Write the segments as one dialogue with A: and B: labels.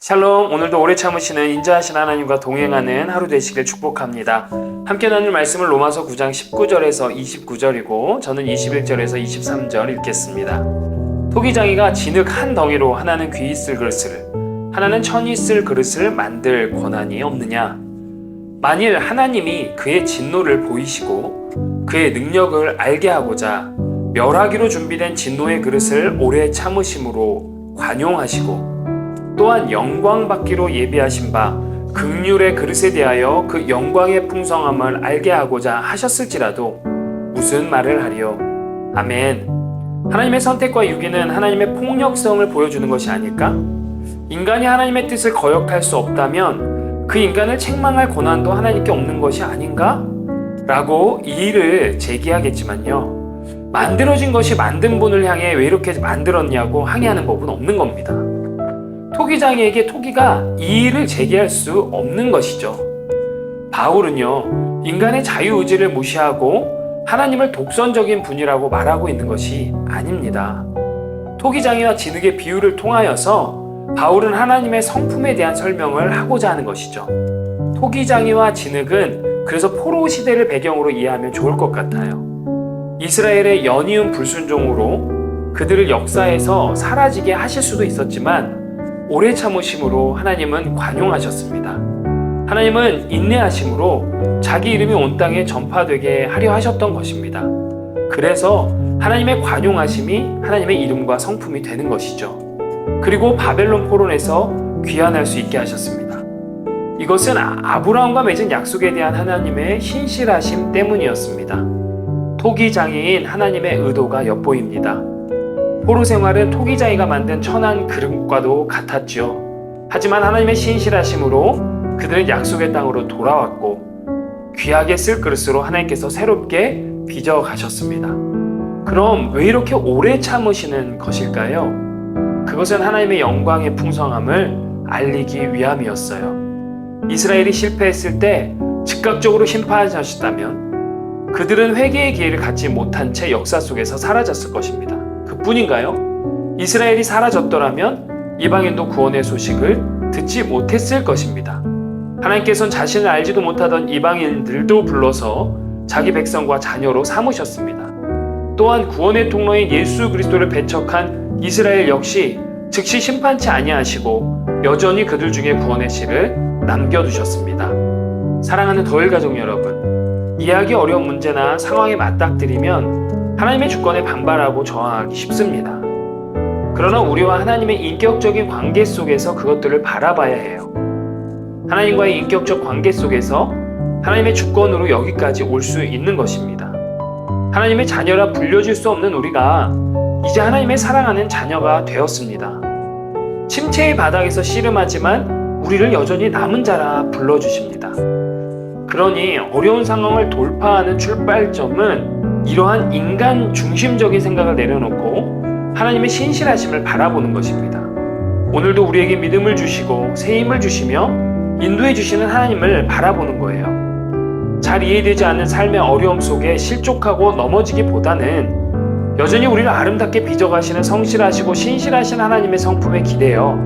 A: 샬롬, 오늘도 오래 참으시는 인자하신 하나님과 동행하는 하루 되시길 축복합니다. 함께 나눌 말씀은 로마서 9장 19절에서 29절이고 저는 21절에서 23절 읽겠습니다. 토기장이가 진흙 한 덩이로 하나는 귀 있을 그릇을 하나는 천이 있을 그릇을 만들 권한이 없느냐? 만일 하나님이 그의 진노를 보이시고 그의 능력을 알게 하고자 멸하기로 준비된 진노의 그릇을 오래 참으심으로 관용하시고 또한 영광받기로 예비하신 바 긍휼의 그릇에 대하여 그 영광의 풍성함을 알게 하고자 하셨을지라도 무슨 말을 하리요? 아멘. 하나님의 선택과 유기는 하나님의 폭력성을 보여주는 것이 아닐까? 인간이 하나님의 뜻을 거역할 수 없다면 그 인간을 책망할 권한도 하나님께 없는 것이 아닌가? 라고 이의를 제기하겠지만요. 만들어진 것이 만든 분을 향해 왜 이렇게 만들었냐고 항의하는 법은 없는 겁니다. 토기장이에게 토기가 이의를 제기할 수 없는 것이죠. 바울은요, 인간의 자유의지를 무시하고 하나님을 독선적인 분이라고 말하고 있는 것이 아닙니다. 토기장이와 진흙의 비유를 통하여서 바울은 하나님의 성품에 대한 설명을 하고자 하는 것이죠. 토기장이와 진흙은 그래서 포로 시대를 배경으로 이해하면 좋을 것 같아요. 이스라엘의 연이은 불순종으로 그들을 역사에서 사라지게 하실 수도 있었지만 오래 참으심으로 하나님은 관용하셨습니다. 하나님은 인내하심으로 자기 이름이 온 땅에 전파되게 하려 하셨던 것입니다. 그래서 하나님의 관용하심이 하나님의 이름과 성품이 되는 것이죠. 그리고 바벨론 포로에서 귀환할 수 있게 하셨습니다. 이것은 아브라함과 맺은 약속에 대한 하나님의 신실하심 때문이었습니다. 토기장애인 하나님의 의도가 엿보입니다. 포로 생활은 토기장이가 만든 천한 그릇과도 같았지요. 하지만 하나님의 신실하심으로 그들은 약속의 땅으로 돌아왔고 귀하게 쓸 그릇으로 하나님께서 새롭게 빚어 가셨습니다. 그럼 왜 이렇게 오래 참으시는 것일까요? 그것은 하나님의 영광의 풍성함을 알리기 위함이었어요. 이스라엘이 실패했을 때 즉각적으로 심판하셨다면 그들은 회개의 기회를 갖지 못한 채 역사 속에서 사라졌을 것입니다. 그뿐인가요? 이스라엘이 사라졌더라면 이방인도 구원의 소식을 듣지 못했을 것입니다. 하나님께서는 자신을 알지도 못하던 이방인들도 불러서 자기 백성과 자녀로 삼으셨습니다. 또한 구원의 통로인 예수 그리스도를 배척한 이스라엘 역시 즉시 심판치 아니하시고 여전히 그들 중에 구원의 씨를 남겨두셨습니다. 사랑하는 더일 가족 여러분, 이해하기 어려운 문제나 상황에 맞닥뜨리면 하나님의 주권에 반발하고 저항하기 쉽습니다. 그러나 우리와 하나님의 인격적인 관계 속에서 그것들을 바라봐야 해요. 하나님과의 인격적 관계 속에서 하나님의 주권으로 여기까지 올 수 있는 것입니다. 하나님의 자녀라 불려질 수 없는 우리가 이제 하나님의 사랑하는 자녀가 되었습니다. 침체의 바닥에서 씨름하지만 우리를 여전히 남은 자라 불러주십니다. 그러니 어려운 상황을 돌파하는 출발점은 이러한 인간 중심적인 생각을 내려놓고 하나님의 신실하심을 바라보는 것입니다. 오늘도 우리에게 믿음을 주시고 새 힘을 주시며 인도해 주시는 하나님을 바라보는 거예요. 잘 이해되지 않는 삶의 어려움 속에 실족하고 넘어지기보다는 여전히 우리를 아름답게 빚어가시는 성실하시고 신실하신 하나님의 성품에 기대어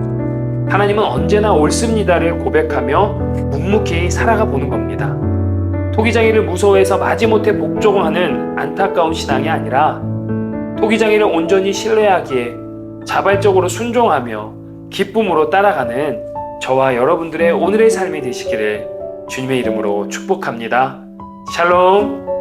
A: 하나님은 언제나 옳습니다를 고백하며 묵묵히 살아가 보는 겁니다. 토기장이를 무서워해서 마지못해 복종하는 안타까운 신앙이 아니라 토기장이를 온전히 신뢰하기에 자발적으로 순종하며 기쁨으로 따라가는 저와 여러분들의 오늘의 삶이 되시기를 주님의 이름으로 축복합니다. 샬롬.